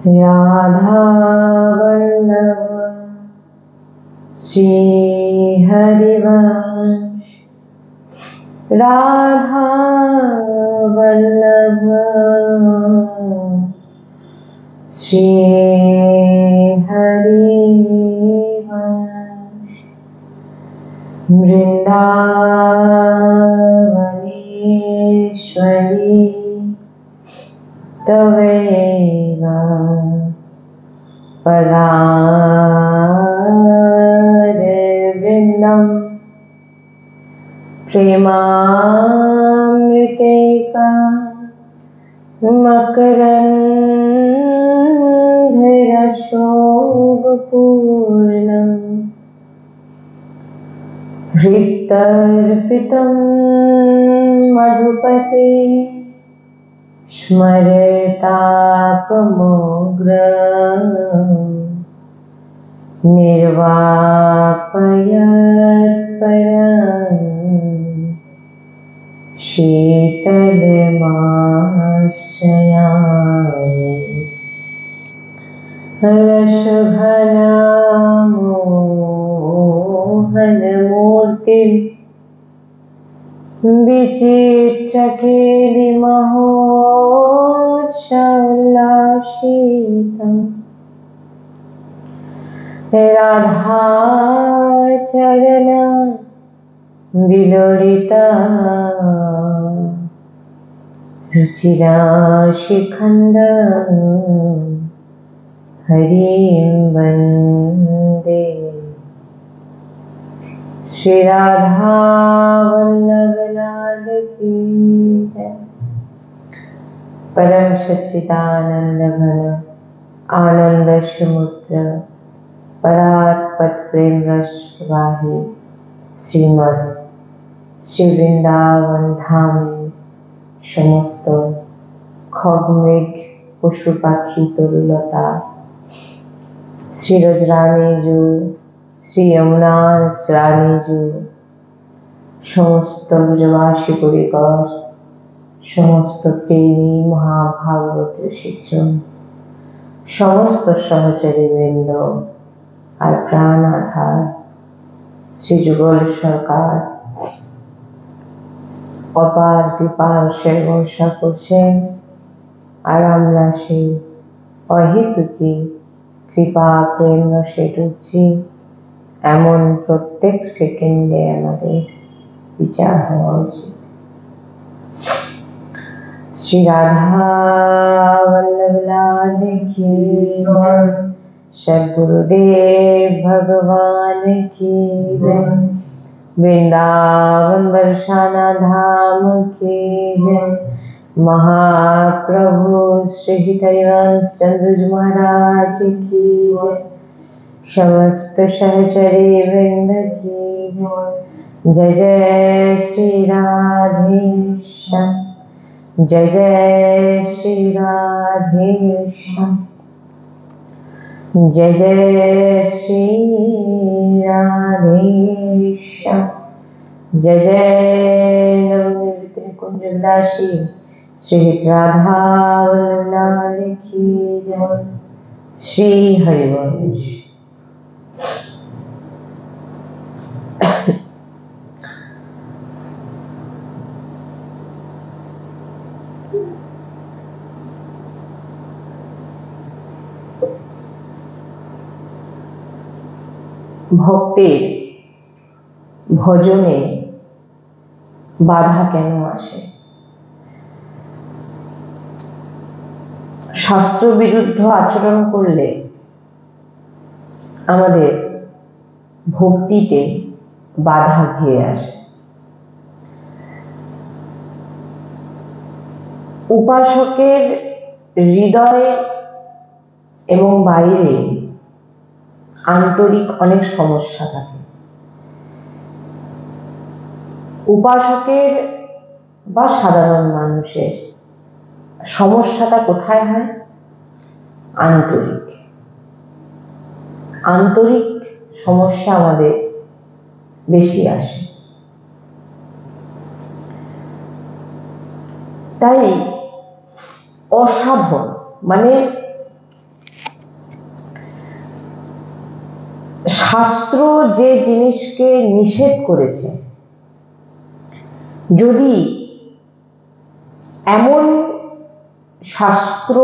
राधा वल्लभ श्री हरिवंश, राधा वल्लभ श्री हरिवंश, वृंदावनेश्वरी तवैव पदारविन्दं प्रेमामृतेका मकरन्धरशोभपूर्णं हृत्तर्पितं मधुपते स्मरतापमोग्र निर्वापयत्परं शीतलमाश्रयामि रसघनमोहनमूर्तिं विचित्रकेलिमहोत्सवोल्लासितं राधाचरण विलोलिता रुचिराशिखण्ड हरिं वन्दे। श्री राधा वल्लभ लाल की जय। परम सच्चिदानंद घन आनंद समुद्र परात्पत प्रेम रस प्रवाही श्रीमद श्री वृंदावन धामे समस्त खगमृग पशु पाखी तरुलता श्री रजरानी जो श्री यमुना रानी जो समस्त ब्रजवासी परिकर समस्त प्रेमी महाभागवत शिक्षण समस्त सहचरी वृंद और प्राण आधार श्री जुगल सरकार अपार कृपार से वर्षा करছেন আর আমরা সেই অহেতুকি কৃপা প্রেম রসে ডুবছি এমন প্রত্যেক সেকেন্ডে আমাদের বিচার হওয়া উচিত। श्री राधा वल्लभ लाल की जय। सद्गुरुदेव भगवान की जय। वृंदावन बरसाना धाम की जय। महाप्रभु श्री हरिवंश चंद्र महाराज की जय। समस्त सहचरी वृंद की जय। जय जय श्री राधेश्याम, जय जय श्री राधेश्याम, जय जय श्री राधेश्याम, जय जय नवनिवृत्त कुंज विलासी श्री राधा वल्लभ लाल की जय। श्री हरिवंश। ভক্তের ভজনে বাধা কেন আসে? শাস্ত্র বিরুদ্ধ আচরণ করলে আমাদের ভক্তিতে বাধা ঘিরে আসে। উপাসকের হৃদয়ে এবং বাইরে আন্তরিক অনেক সমস্যা থাকে। উপাসকের বা সাধারণ মানুষের সমস্যাটা কোথায় হয়? আন্তরিক আন্তরিক সমস্যা আমাদের বেশি আসে। তাই অসাধন, মানে শাস্ত্র যে জিনিসকে নিষেধ করেছে, যদি এমন শাস্ত্র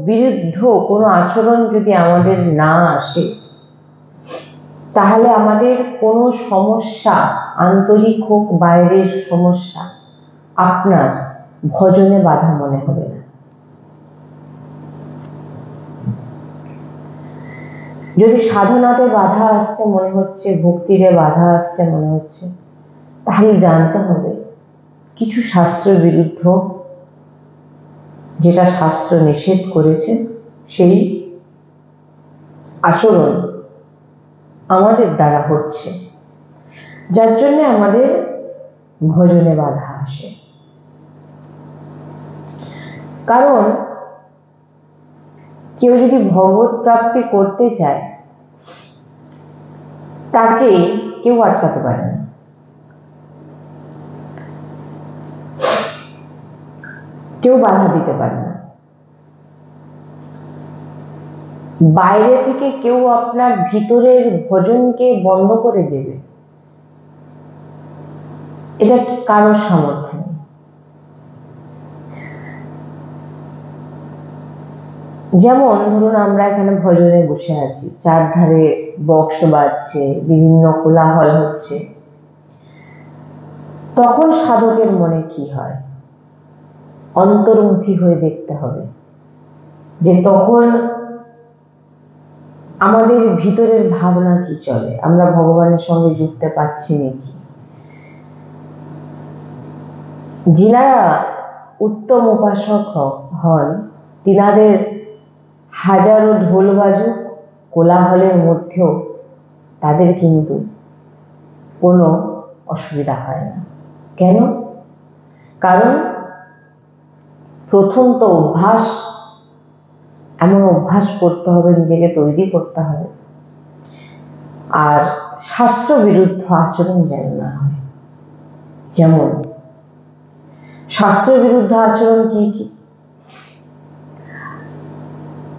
বিরুদ্ধ কোনো আচরণ যদি আমাদের না আসে, তাহলে আমাদের কোনো সমস্যা, আন্তরিক হোক বাইরের সমস্যা, আপনার ভজনে বাধা মনে হবে না। যদি সাধনাতে বাধা আসছে মনে হচ্ছে, ভক্তিতে বাধা আসছে মনে হচ্ছে, তাহলে জানতে হবে কিছু শাস্ত্র বিরুদ্ধ, যেটা শাস্ত্র নিষেধ করেছে, সেই আচরণ আমাদের দ্বারা হচ্ছে, যার জন্য আমাদের ভজনে বাধা আসে। কারণ কেউ যদি ভগবত প্রাপ্তি করতে চায়, তাকে কেউ আটকাতে পারে না। কেউ বাধা দিতে পারে না। বাইরে থেকে কেউ আপনার ভিতরের ভজনকে বন্ধ করে দেবে, এটা কারোর সামর্থ্য নেই। যেমন ধরুন, আমরা এখানে ভজনে বসে আছি, চারধারে বক্স বাজছে, বিভিন্ন কোলাহল হচ্ছে, তখন সাধকের মনে কি হয়? অন্তর্মুখী হয়ে দেখতে হবে যে তখন আমাদের ভিতরের ভাবনা কি চলে, আমরা ভগবানের সঙ্গে যুক্তে পারছি নাকি। যিনারা উত্তম উপাসক হন, তিনাদের হাজারো ঢোল বাজুক, কোলাহলের মধ্যেও তাদের কিন্তু কোনো অসুবিধা হয় না। কেন? কারণ প্রথম তো অভ্যাস, এমন অভ্যাস করতে হবে, নিজেকে তৈরি করতে হবে, আর শাস্ত্র বিরুদ্ধ আচরণ যেন না হয়। যেমন শাস্ত্র বিরুদ্ধ আচরণ কি কি?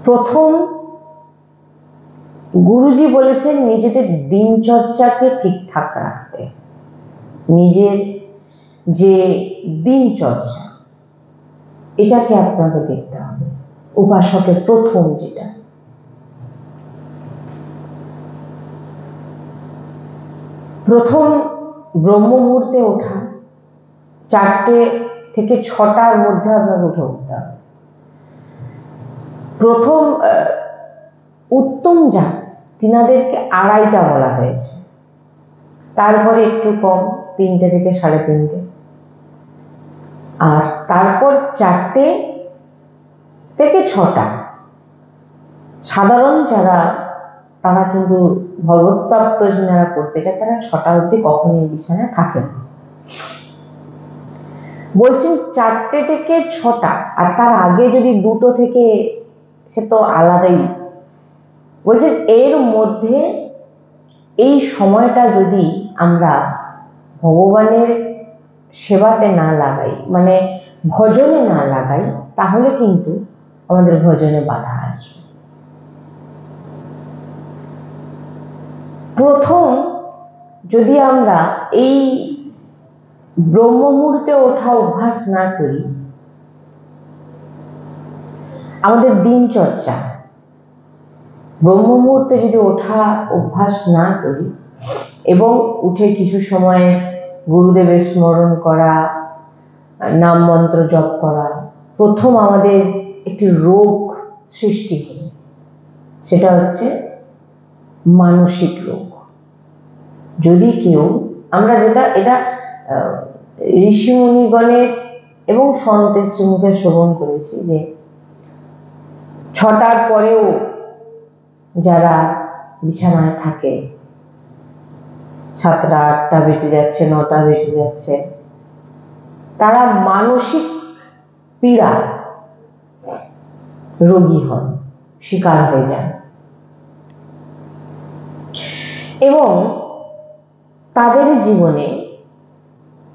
প্রথম গুরুজি বলেছেন নিজেদের দিনচর্চাকে ঠিকঠাক রাখতে। নিজের যে দিনচর্চা, এটাকে আপনাকে দেখতে হবে। উপাসকের প্রথম যেটা, প্রথম ব্রহ্ম মুহূর্তে ওঠা, 4টে থেকে 6টার মধ্যে আপনাকে উঠে উঠতে হবে। প্রথম উত্তম জাত, তিনাদেরকে 2:30টা বলা হয়েছে, তারপরে একটু কম, 3টে থেকে 3:30, আর তারপর 4টে থেকে 6টা। সাধারণ যারা, তারা কিন্তু ভগবত প্রাপ্ত যারা করতে চায়, তারা 6টা অবধি কখনোই বিছানায় থাকে না। বলছেন 4টে থেকে 6টা, আর তার আগে যদি 2টো থেকে, সে তো আলাদাই। বলছেন এর মধ্যে এই সময়টা যদি আমরা ভগবানের সেবাতে না লাগাই, মানে ভজনে না লাগাই, তাহলে কিন্তু আমাদের ভজনে বাধা আসবে। প্রথম যদি আমরা এই ব্রহ্ম মুহূর্তে ওঠা অভ্যাস না করি, আমাদের দিনচর্চা ব্রহ্ম মুহূর্তে যদি ওঠা অভ্যাস না করি, এবং উঠে কিছু সময় গুরুদেবের স্মরণ করা, নাম মন্ত্র জপ করা, প্রথম আমাদের একটি রোগ সৃষ্টি হয়, সেটা হচ্ছে মানসিক রোগ। যদি কেউ, আমরা এটা ঋষিমুনিগণের এবং সন্তের শ্রীমুখে শ্রবণ করেছি যে 6টার পরেও যারা বিছানায় থাকে, 7টা 8টা বেজে যাচ্ছে, 9টা বেজে যাচ্ছে, তারা মানসিক পীড়া রোগী হন, শিকার হয়ে যান, এবং তাদের জীবনে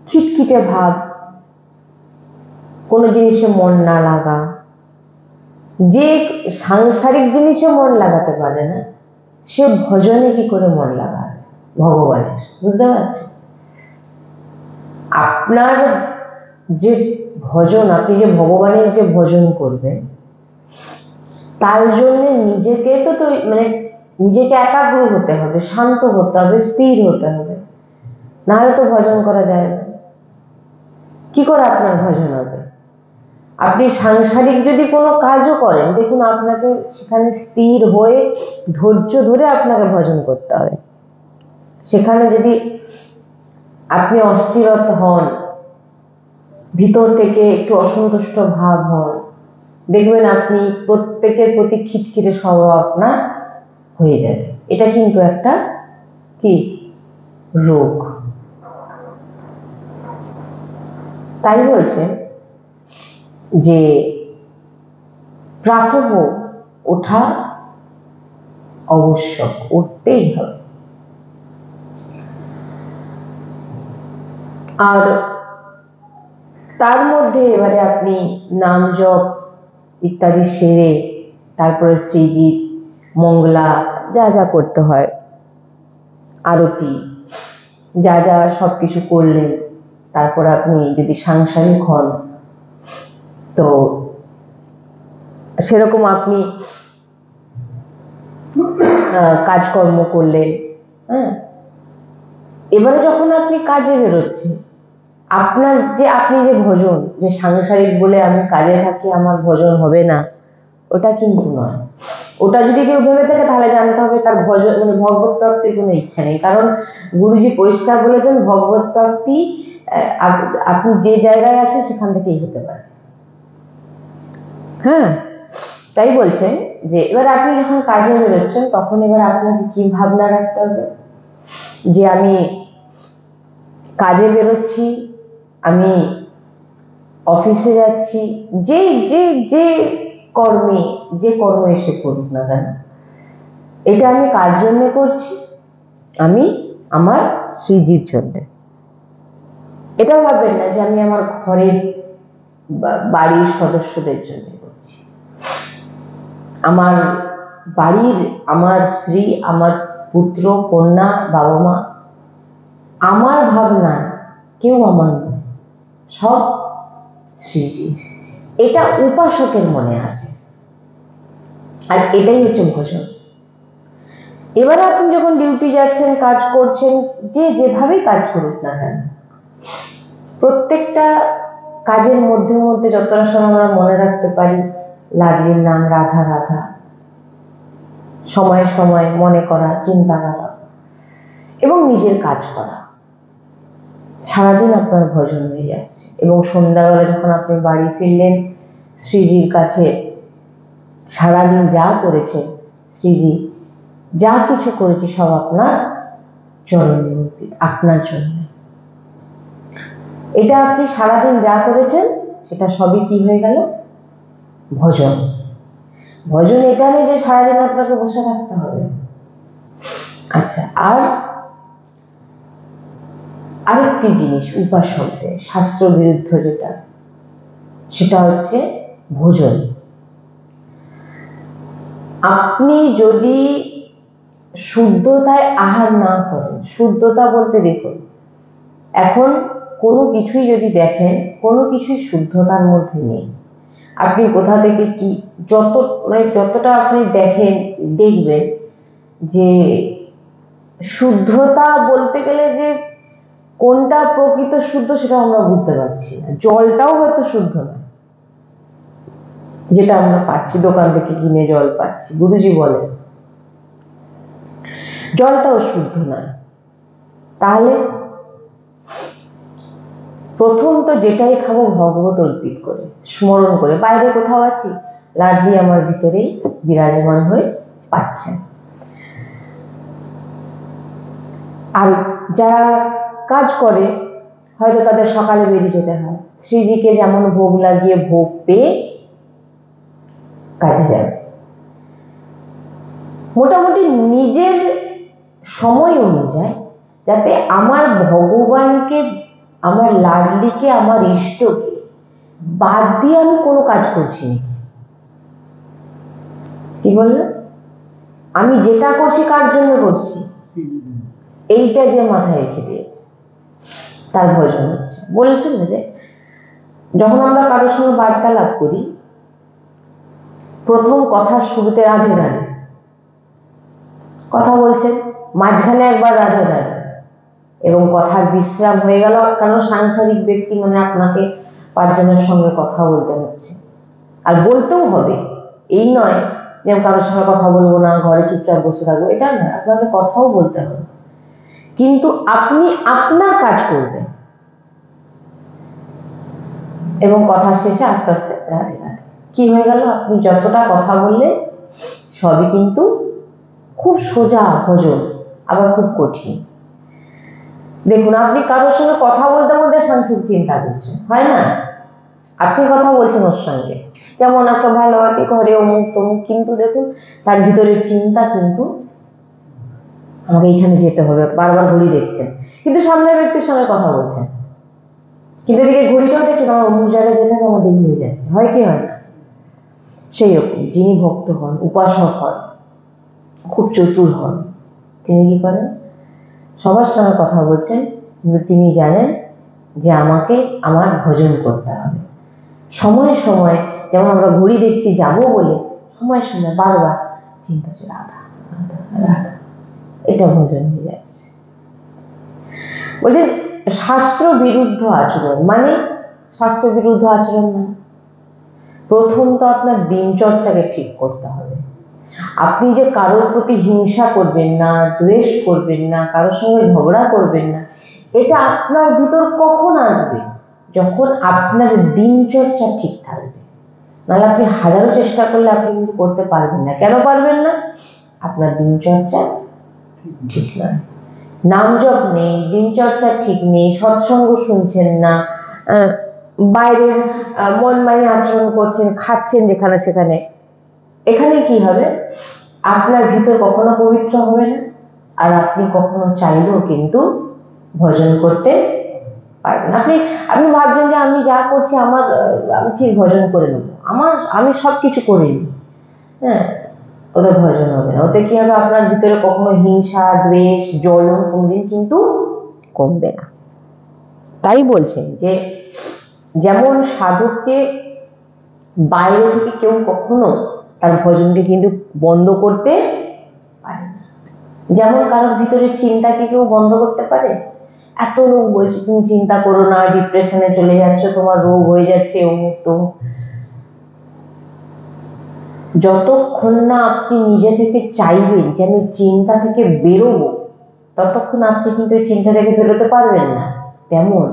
খিটখিটে ভাব, কোনো জিনিসে মন না লাগা, যে সাংসারিক জিনিসে মন লাগাতে পারে না, সে ভজনে কি করে মন লাগাবে ভগবানের? বুঝতে পারছেন? আপনার যে ভজন, আপনি যে ভগবানের যে ভজন করবেন, তার জন্য নিজেকে তো মানে নিজেকে একাগ্র হতে হবে, শান্ত হতে হবে, স্থির হতে হবে, নাহলে তো ভজন করা যায় না। কি করে আপনার ভজন হবে? আপনি সাংসারিক যদি কোনো কাজও করেন, দেখুন আপনাকে সেখানে স্থির হয়ে ধৈর্য ধরে আপনাকে ভজন করতে হবে। সেখানে যদি আপনি অস্থিরতা হন, ভিতর থেকে একটু অসন্তুষ্ট ভাব হন, দেখবেন আপনি প্রত্যেকের প্রতি খিটখিটে স্বভাব আপনার হয়ে যাবে। এটা কিন্তু একটা কি রোগ। তাই বলছে যে প্রাতঃ ওঠা আবশ্যক, উঠতেই হবে। আর তার মধ্যে এবারে আপনি নাম জপ ইত্যাদি সেরে তারপরে শ্রীজির মঙ্গলা যা যা করতে হয়, আরতি যা যা সবকিছু করলেন, তারপর আপনি যদি সাংসারিক হন তো সেরকম আপনি কাজকর্ম করলেন। হ্যাঁ, এবারে যখন আপনি কাজে বেরোচ্ছেন, আপনার যে আপনি যে ভজন, যে সাংসারিক বলে আমি কাজে থাকি আমার ভজন হবে না, ওটা কিন্তু নয়। ওটা যদি কেউ ভেবে থাকে তাহলে জানতে হবে তার ভজন মানে ভগবত প্রাপ্তির কোনো ইচ্ছা নেই। কারণ গুরুজি পরিষ্কার বলেছেন ভগবত প্রাপ্তি আপনি যে জায়গায় আছেন সেখান থেকেই হতে পারে। হ্যাঁ, তাই বলছেন যে এবার আপনি যখন কাজে বেরোচ্ছেন তখন এবার আপনাকে কি ভাবনা রাখতে হবে যে আমি কাজে বেরোচ্ছি, আমি অফিসে যাচ্ছি, যে যে যে কর্মে যে কর্ম এসে করুক না কেন, এটা আমি কার জন্য করছি? আমি আমার শ্রীজির জন্য। এটা ভাববেন না যে আমি আমার ঘরের বাড়ির সদস্যদের জন্য করছি, আমার বাড়ির, আমার স্ত্রী, আমার পুত্র কন্যা, বাবা মা, আমার ভাবনা কেউ আমার নয়, সব শ্রীজির। এটা উপাসকের মনে আসে, আর এটাই হচ্ছে ভজন। এবারে আপনি যখন ডিউটি যাচ্ছেন, কাজ করছেন, যে যেভাবেই কাজ করুক না কেন, প্রত্যেকটা কাজের মধ্যে মধ্যে যতটা সময় আমরা মনে রাখতে পারি লাডলির নাম রাধা রাধা, সময়ে সময়ে মনে করা, চিন্তা করা এবং নিজের কাজ করা, সারাদিন আপনার ভজন হয়ে যাচ্ছে। এবং সন্ধ্যাবেলা যখন আপনি বাড়ি ফিরলেন, শ্রীজির কাছে সারাদিন যা করেছেন, শ্রীজি যা কিছু করেছি সব আপনার চরণে অর্পিত, আপনার জন্য। এটা আপনি সারাদিন যা করেছেন সেটা সবই কি হয়ে গেল? ভজন। ভজন এটা নেই যে সারাদিন আপনাকে বসে থাকতে হবে। আচ্ছা, আর আরেকটি জিনিস উপাসকদের শাস্ত্র বিরুদ্ধ যেটা, সেটা হচ্ছে ভোজন। আপনি যদি শুদ্ধতায় আহার না করেন, শুদ্ধতা বলতে দেখুন এখন কোনো কিছুই যদি দেখেন, কোনো কিছুই শুদ্ধতার মধ্যে নেই। আপনি কোথা থেকে কি যতটা আপনি দেখবেন যে শুদ্ধতা বলতে গেলে যে কোনটা প্রকৃত শুদ্ধ সেটা আমরা বুঝতে পারছি না। জলটাও হয়তো শুদ্ধ না, যেটা আমরা পাচ্ছি দোকান থেকে কিনে জল পাচ্ছি, গুরুজি বলে জলটাও শুদ্ধ নয়। তাহলে প্রথম তো যেটাই খাবো ভগবত অর্পিত করে, স্মরণ করে। বাইরে কোথাও আছি, লাডলি আমার ভিতরেই বিরাজমান হয়ে পাচ্ছেন। আর যারা কাজ করে হয়তো তাদের সকালে বেরিয়ে যেতে হয়, শ্রীজিকে যেমন ভোগ লাগিয়ে ভোগ পেয়ে কাজে যাবে। মোটামুটি নিজের সময় অনুযায়ী, যাতে আমার ভগবানকে, আমার লাডলিকে, আমার ইষ্টকে বাদ দিয়ে আমি কোনো কাজ করছি নাকি, কি বললেন? আমি যেটা করছি কার জন্য করছি, এইটা যে মাথায় রেখে দিয়েছে তার ভজন হচ্ছে। বলছেন যে যখন আমরা কারোর সঙ্গে বার্তালাপ করি, প্রথম কথা শুরুতে রাধে রাধে কথা বলছেন, মাঝখানে একবার রাধে রাধে, এবং কথার বিশ্রাম হয়ে গেল, কারণ সাংসারিক ব্যক্তি মানে আপনাকে 5 জনের সঙ্গে কথা বলতে হচ্ছে, আর বলতেও হবে। এই নয় যে আমি কারোর সঙ্গে কথা বলবো না, ঘরে চুপচাপ বসে থাকবো, এটা নয়, আপনাকে কথাও বলতে হবে, কিন্তু আপনি আপনার কাজ করবেন এবং কথা শেষে আস্তে আস্তে রাধে রাধে। কি হয়ে গেল? আপনি যতটা কথা বললেন সবই কিন্তু খুব সোজা ভজন, আবার খুব কঠিন। দেখুন, আপনি কারোর সঙ্গে কথা বলতে বলতে সাংসারিক চিন্তা করছেন, হয় না? আপনি কথা বলছেন ওর সঙ্গে, কেমন আছো, ভালো আছি, ঘরে অমুক তমুক, কিন্তু দেখুন তার ভিতরে চিন্তা কিন্তু আমাকে এইখানে যেতে হবে, বারবার ঘড়ি দেখছেন, কিন্তু সামনের ব্যক্তির সঙ্গে কথা বলছেন, কিন্তু এদিকে ঘড়িটাও দেখছেন আমার অমুক জায়গায় যেতে হবে, আমার দেরি হয়ে যাচ্ছে, হয় কি হয় না? সেই রকম যিনি ভক্ত হন, উপাসক হন, খুব চতুর হন, তিনি কি করেন? সবার সঙ্গে কথা বলছেন, কিন্তু তিনি জানেন যে আমাকে আমার ভজন করতে হবে। সময়ে সময়ে, যেমন আমরা ঘড়ি দেখছি যাবো বলে, সময় সময় বারবার চিন্তা হচ্ছে রাধা রাধা রাধা, এটা ভজন হয়ে যাচ্ছে। বলছেন শাস্ত্র বিরুদ্ধ আচরণ মানে, শাস্ত্র বিরুদ্ধ আচরণ মানে প্রথম তো আপনার দিনচর্চাকে ঠিক করতে হবে। আপনি যে কারোর প্রতি হিংসা করবেন না, দ্বেষ করবেন না, কারোর সঙ্গে ঝগড়া করবেন না, এটা আপনার ভিতর কখন আসবে? যখন আপনার দিনচর্চা ঠিক থাকবে। নাহলে আপনি হাজারো চেষ্টা করলে আপনি কিন্তু করতে পারবেন না। কেন পারবেন না? আপনার দিনচর্চা ঠিক নয়, নাম জপ নেই, দিনচর্চা ঠিক নেই, সৎসঙ্গ শুনছেন না, বাইরের মন মানি আচরণ করছেন, খাচ্ছেন যেখানে সেখানে, এখানে কি হবে? আপনার ভিতর কখনো পবিত্র হবে না, আর আপনি কখনো চাইলেও কিন্তু ভজন করতে পারবেন। আপনি ভাবছেন যে আমি যা করছি আমি ঠিক ভজন করে নেবো, আমি সবকিছু করে নিই, হ্যাঁ, ওতে ভজন হবে না। ওতে কি হবে? আপনার ভিতরে কখনো হিংসা, দ্বেষ, জ্বলন কোনদিন কিন্তু কমবে না। তাই বলছেন যে যেমন সাধককে বাইরে থেকে কেউ কখনো তার ভজনকে কিন্তু বন্ধ করতে পারে না। যেমন কারোর ভিতরে চিন্তাকে কেউ বন্ধ করতে পারে? এত লোক বলছে তুমি চিন্তা করো না, ডিপ্রেশনে চলে যাচ্ছ, তোমার রোগ হয়ে যাচ্ছে, অমুক তমুক। যতক্ষণ না আপনি নিজে থেকে চাইবেন যে আমি চিন্তা থেকে বেরোবো, ততক্ষণ আপনি কিন্তু এই চিন্তা থেকে বেরোতে পারবেন না। তেমন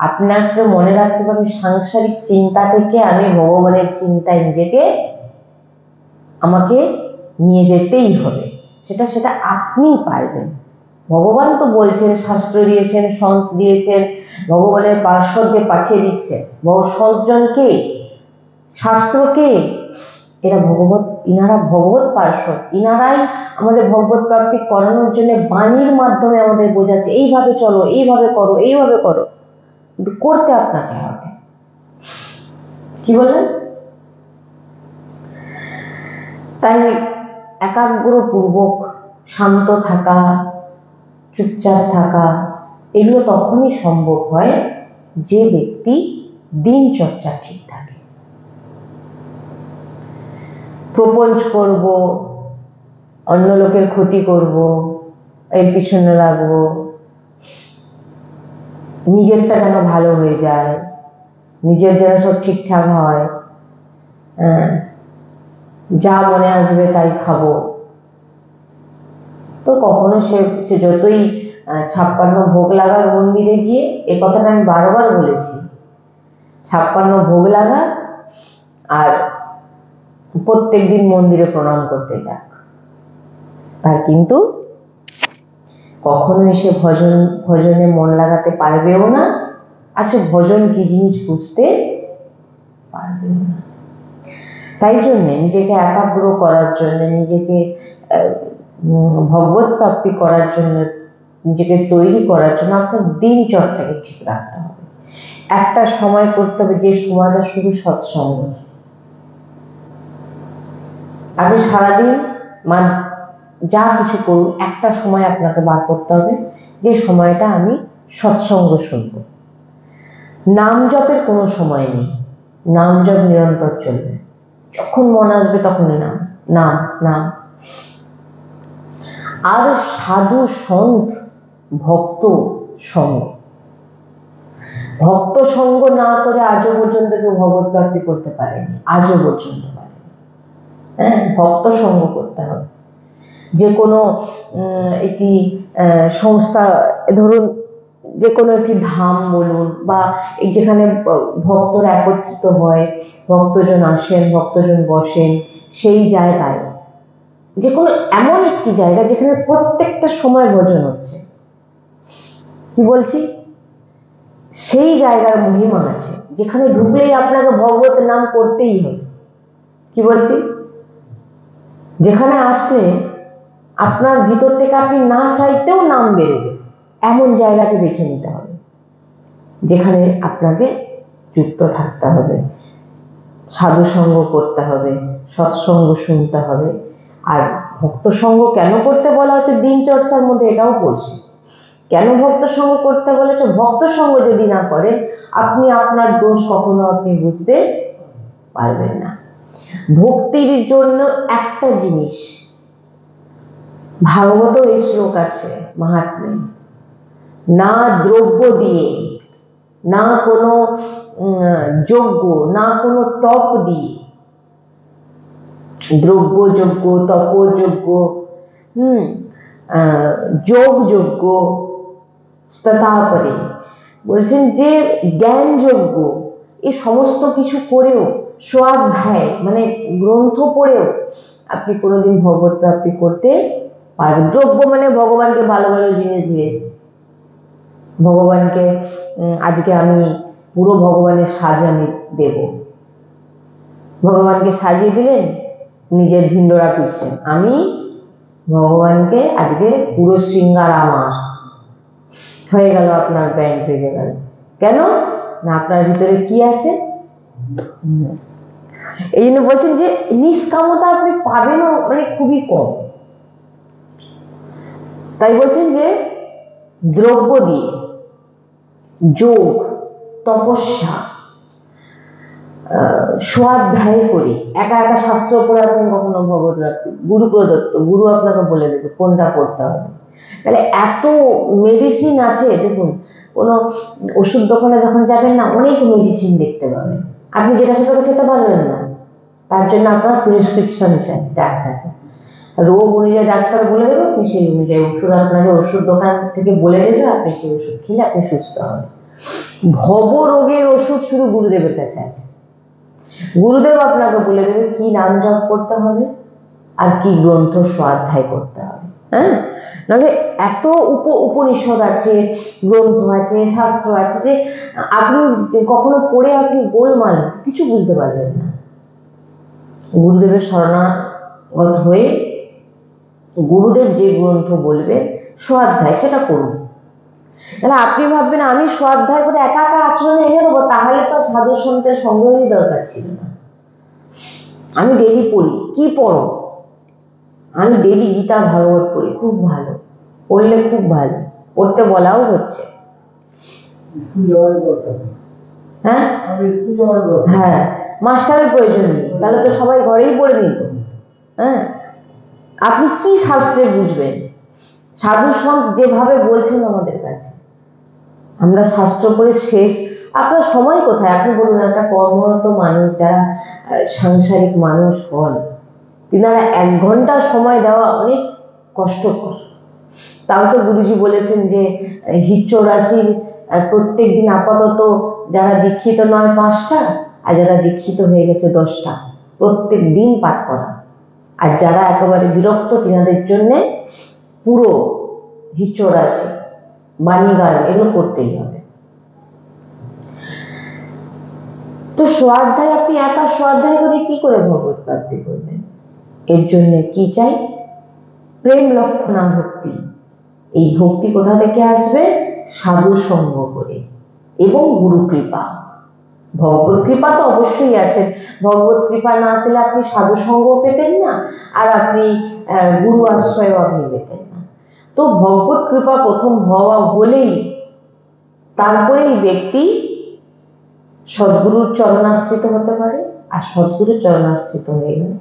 আপনাকে মনে রাখতে হবে, সাংসারিক চিন্তা থেকে আমি ভগবানের চিন্তায় আমাকে নিয়ে যেতেই হবে। সেটা আপনিই পারবেন। ভগবান তো বলছেন, শাস্ত্র দিয়েছেন, সন্ত দিয়েছেন, ভগবানের পার্শ্বদে পাঠিয়ে দিচ্ছেন। সন্তজনকে, শাস্ত্রকে, ইনারা ভগবত পার্শ্বদ, ইনারাই আমাদের ভগবত প্রাপ্তি করানোর জন্য বাণীর মাধ্যমে আমাদের বোঝাচ্ছে এইভাবে চলো, এইভাবে করো, এইভাবে করো, কিন্তু করতে আপনাকে হবে। কি বললেন? তাই একাগ্রপূর্বক শান্ত থাকা, চুপচাপ থাকা, এগুলো তখনই সম্ভব হয় যে ব্যক্তি দিনচর্চা ঠিক থাকে। প্রপঞ্চ করব, অন্য লোকের ক্ষতি করব, এর পিছনে লাগবো, নিজেরটা যেন ভালো হয়ে যায়, নিজের যেন সব ঠিকঠাক হয়, যা মনে আসবে তাই খাবো, তো কখনো সে যতই 56 ভোগ লাগাক মন্দিরে গিয়ে, এ কথাটা আমি বারবার বলেছি, 56 ভোগ লাগা আর প্রত্যেকদিন মন্দিরে প্রণাম করতে যাক, তার কিন্তু কখনোই সে ভজনে মন লাগাতে পারবেও না, আর সে ভজন কি জিনিস বুঝতে পারবেও না। তাই জন্য নিজেকে একাগ্র করার জন্য, নিজেকে ভগবত প্রাপ্তি করার জন্য, নিজেকে তৈরি করার জন্য আপনার দিনচর্চাকে ঠিক রাখতে হবে। একটা সময় করতে হবে যে সময়টা শুধু সৎসঙ্গ, আপনি সারাদিন যা কিছু করুন, একটা সময় আপনাকে বার করতে হবে যে সময়টা আমি সৎসঙ্গ শুনবো। নাম জপের কোনো সময় নেই, নাম জপ নিরন্তর চলবে, যখন মন আসবে তখনই নাম নাম নাম। আর সাধু সন্ত ভক্ত সঙ্গ, ভক্ত সঙ্গ না করে আজও পর্যন্ত কেউ ভগবত প্রাপ্তি করতে পারেনি, আজও পর্যন্ত পারেনি। হ্যাঁ, ভক্ত সঙ্গ করতে হবে। যে কোনো একটি সংস্থা, ধরুন যে কোনো একটি ধাম বলুন, বা যেখানে ভক্তরা একত্রিত হয়, ভক্তজন আসেন, ভক্তজন বসেন, সেই জায়গায় যে কোনো এমন একটি জায়গা যেখানে প্রত্যেকটা সময় ভজন হচ্ছে, কি বলছি, সেই জায়গার মহিমা আছে, যেখানে ঢুকলেই আপনাকে ভগবতের নাম করতেই হবে। কি বলছি, যেখানে আসলে আপনার ভিতর থেকে আপনি না চাইতেও নাম বেরোবে, এমন জায়গাকে বেছে নিতে হবে, যেখানে আপনাকে যুক্ত থাকতে হবে, সাধু সঙ্গ করতে হবে, সৎসঙ্গ শুনতে হবে। আর ভক্ত সঙ্গ কেন করতে বলা হচ্ছে দিন চর্চার মধ্যে, এটাও বলছি। কেন ভক্ত সঙ্গ করতে বলেছে? ভক্ত সঙ্গ যদি না করেন, আপনি আপনার দোষ কখনো আপনি বুঝতে পারবেন না। ভক্তির জন্য একটা জিনিস, ভাগবত এই শ্লোক আছে মাহাত্ম্যে, না দ্রব্য দিয়ে, না কোনো যজ্ঞ, না কোনো তপ দিয়ে, দ্রব্য যজ্ঞ, তপ যজ্ঞ, যোগ যজ্ঞ, তারপরে বলছেন যে জ্ঞান যজ্ঞ, এই সমস্ত কিছু করেও, স্বাধ্যায় মানে গ্রন্থ পড়েও আপনি কোনোদিন ভগবত প্রাপ্তি করতে পারবেন। দ্রব্য মানে ভগবানকে ভালো ভালো জিনিস দিয়ে, ভগবানকে আজকে আমি পুরো ভগবানের সাজ আমি দেব, ভগবানকে সাজিয়ে দিলেন, নিজের ঢিন্ডোরা পিটছেন, আমি ভগবানকে আজকে পুরো শৃঙ্গার আমার হয়ে গেল, আপনার ব্যান্ড বেজে গেল। কেন না, আপনার ভিতরে কি আছে? এই জন্য বলছেন যে নিষ্কামতা আপনি পাবেনও মানে খুবই কম। তাই বলছেন যে দ্রব্য দিয়ে, যোগ, তপস্যা, স্বাধ্যায় করে, একা একা শাস্ত্র পড়ে আপনি কখনো ভগবত প্রাপ্তি, গুরু প্রদত্ত, গুরু আপনাকে বলে দেবে কোনটা পড়তে হবে। তাহলে এত মেডিসিন আছে, দেখুন কোনো ওষুধ দোকানে যখন যাবেন না, অনেক মেডিসিন দেখতে পাবেন, আপনি যেটা সেটা তো খেতে পারবেন না, তার জন্য আপনার প্রেসক্রিপশন চাই ডাক্তার, রোগ অনুযায়ী ডাক্তার বলে দেবে, আপনি সেই অনুযায়ী ওষুধ আপনাকে ওষুধ দোকান থেকে বলে দেবে, আপনি সেই ওষুধ খেলে আপনি সুস্থ হবেন। ভব রোগের ওষুধ শুধু গুরুদেবের কাছে আছে, গুরুদেব আপনাকে বলে দেবে কি নাম জপ করতে হবে আর কি গ্রন্থ স্বাধ্যায় করতে হবে। হ্যাঁ, নাহলে এত উপনিষদ আছে, গ্রন্থ আছে, শাস্ত্র আছে, যে আপনি কখনো পড়ে আপনি গোলমাল কিছু বুঝতে পারবেন না। গুরুদেবের শরণাগত হয়ে গুরুদেব যে গ্রন্থ বলবেন স্বাধ্যায় সেটা করুন। তাহলে আপনি ভাববেন আমি স্বাধ্যায় করে একা একা আচরণে এগিয়ে দেবো, তাহলে তো সাধু সন্তের সঙ্গেরই দরকার ছিল না। আমি ডেলি পড়ি, কি পড়ো? আমি ডেলি গীতা ভাগবত পড়ি, খুব ভালো, পড়লে খুব ভালো, পড়তে বলাও হচ্ছে। হ্যাঁ হ্যাঁ, মাস্টারের প্রয়োজন নেই, তাহলে তো সবাই ঘরেই পড়ে নিত। হ্যাঁ, আপনি কি শাস্ত্রে বুঝবেন? সাধু সন্ত যেভাবে বলছেন আমাদের কাছে, আমরা শাস্ত্র পড়ে শেষ, আপনার সময় কোথায়? আপনি বলুন, একটা কর্মরত মানুষ, যারা সাংসারিক মানুষ হন, তিনারা 1 ঘন্টা সময় দেওয়া অনেক কষ্টকর। তাও তো গুরুজি বলেছেন যে হিচ্চ রাশির প্রত্যেক দিন আপাতত যারা দীক্ষিত নয় 5টা, আর যারা দীক্ষিত হয়ে গেছে 10টা, প্রত্যেক দিন পাঠ করা। আর যারা একেবারে বিরক্ত, তিনাদের জন্য পুরো হিচ্চ রাশি, বাণী গান এগুলো করতেই হবে। তো স্বাধ্যায়, আপনি একা স্বাধ্যায় করে কি করে ভগবত প্রাপ্তি করবেন? এর জন্য কি চাই? প্রেম লক্ষণা ভক্তি। এই ভক্তি কোথা থেকে আসবে? সাধু সঙ্গ করে এবং গুরু কৃপা। ভগবত কৃপা তো অবশ্যই আছে, ভগবত কৃপা না পেলে আপনি সাধু সঙ্গ পেতেন না, আর আপনি গুরু আশ্রয় আপনি পেতেন না। তো ভগবত কৃপা প্রথম হওয়া হলেই তারপরেই ব্যক্তি সদ্গুরুর চরণাশ্রিত হতে পারে, আর সদ্গুরুর চরণাশ্রিত হয়ে গেলে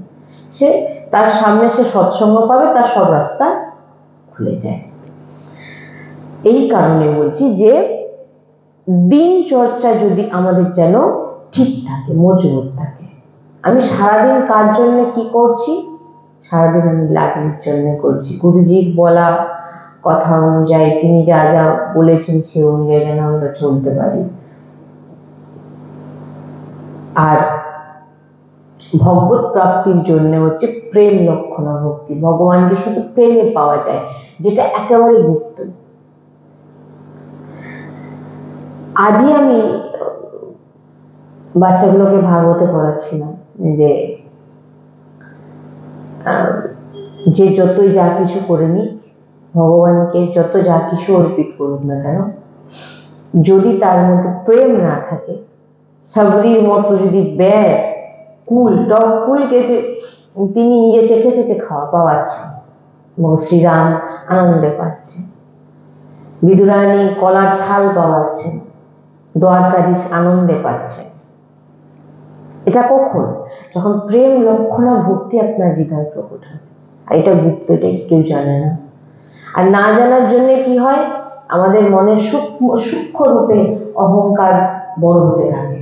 সে তার সামনে সে সৎসঙ্গ পাবে, তার সব রাস্তা খুলে যায়। এই কারণে বলছি যে দিন চর্চা যদি আমাদের যেন ঠিক থাকে, মজবুত থাকে। আমি সারাদিন কার জন্য কি করছি? সারাদিন আমি লাভের জন্য করছি, গুরুজির বলা কথা অনুযায়ী তিনি যা যা বলেছেন সে অনুযায়ী যেন আমরা চলতে পারি। আর ভগবত প্রাপ্তির জন্য হচ্ছে প্রেম লক্ষণা ভক্তি, ভগবানকে শুধু প্রেমে পাওয়া যায়, যেটা একেবারে গুপ্ত। আজই আমি বাচ্চাগুলোকে ভাগবতে পড়াচ্ছিলাম যে যতই যা কিছু করে নিক, ভগবানকে যত যা কিছু অর্পিত করুক না কেন, যদি তার মধ্যে প্রেম না থাকে, সাবরির মতো যদি ব্যয় কুল টক কুলকে তিনি নিজে চেখে চেখে পাওয়াচ্ছেন, শ্রীরাম আনন্দে পাচ্ছে, বিদুরানী কলার ছাল পাওয়াচ্ছেন, দ্বারকাধীশ আনন্দে পাচ্ছে। এটা কখন? যখন প্রেম লক্ষণা ভক্তি আপনার হৃদয় প্রকট হয়। আর এটা গুপ্ত, এটা কেউ জানে না। আর না জানার জন্য কি হয়, আমাদের মনের সূক্ষ্ম রূপে অহংকার বড় হতে থাকে,